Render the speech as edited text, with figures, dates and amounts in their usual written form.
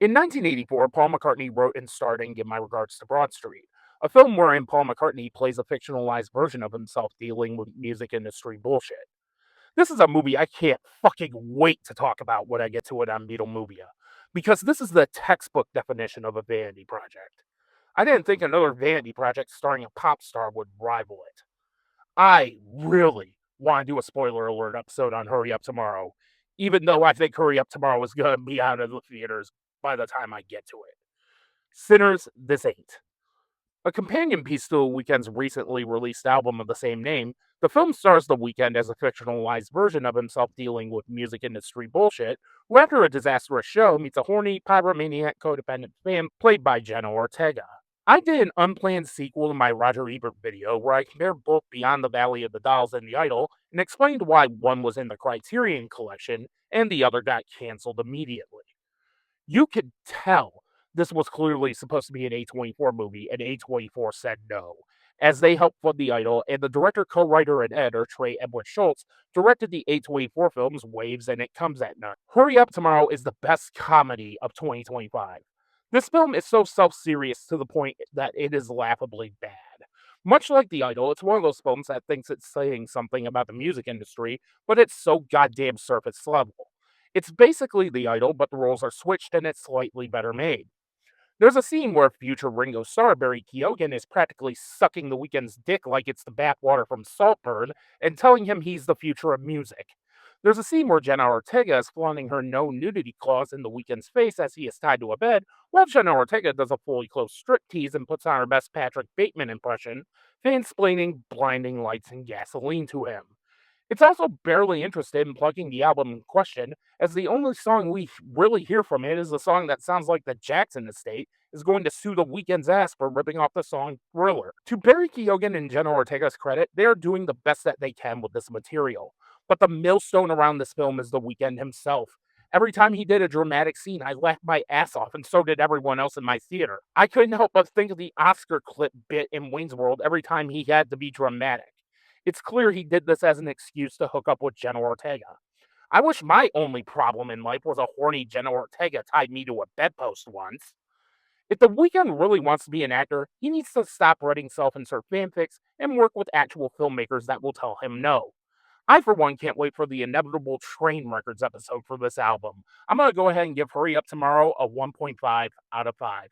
In 1984, Paul McCartney wrote and starred in Give My Regards to Broad Street, a film wherein Paul McCartney plays a fictionalized version of himself dealing with music industry bullshit. This is a movie I can't fucking wait to talk about when I get to it on Beatlemobia, because this is the textbook definition of a vanity project. I didn't think another vanity project starring a pop star would rival it. I really want to do a spoiler alert episode on Hurry Up Tomorrow, even though I think Hurry Up Tomorrow is going to be out of the theaters by the time I get to it. Sinners, this ain't. A companion piece to The Weeknd's recently released album of the same name, the film stars The Weeknd as a fictionalized version of himself dealing with music industry bullshit, who after a disastrous show meets a horny, pyromaniac codependent fan played by Jenna Ortega. I did an unplanned sequel to my Roger Ebert video where I compared both Beyond the Valley of the Dolls and The Idol and explained why one was in the Criterion collection and the other got canceled immediately. You could tell this was clearly supposed to be an A24 movie, and A24 said no, as they helped fund The Idol, and the director, co-writer, and editor, Trey Edwin Schultz, directed the A24 films Waves and It Comes at Night. Hurry Up Tomorrow is the best comedy of 2025. This film is so self-serious to the point that it is laughably bad. Much like The Idol, it's one of those films that thinks it's saying something about the music industry, but it's so goddamn surface level. It's basically The Idol, but the roles are switched and it's slightly better made. There's a scene where future Ringo star Barry Keoghan is practically sucking the Weeknd's dick like it's the bathwater from Saltburn and telling him he's the future of music. There's a scene where Jenna Ortega is flaunting her no nudity clause in the Weeknd's face as he is tied to a bed, while Jenna Ortega does a fully clothed striptease and puts on her best Patrick Bateman impression, fansplaining blinding lights and gasoline to him. It's also barely interested in plugging the album in question, as the only song we really hear from it is a song that sounds like the Jackson estate is going to sue the Weeknd's ass for ripping off the song Thriller. To Barry Keoghan and Jenna Ortega's credit, they are doing the best that they can with this material. But the millstone around this film is the Weeknd himself. Every time he did a dramatic scene, I laughed my ass off, and so did everyone else in my theater. I couldn't help but think of the Oscar clip bit in Wayne's World every time he had to be dramatic. It's clear he did this as an excuse to hook up with Jenna Ortega. I wish my only problem in life was a horny Jenna Ortega tied me to a bedpost once. If The Weeknd really wants to be an actor, he needs to stop writing self-insert fanfics and work with actual filmmakers that will tell him no. I, for one, can't wait for the inevitable Train Records episode for this album. I'm going to go ahead and give Hurry Up Tomorrow a 1.5 out of 5.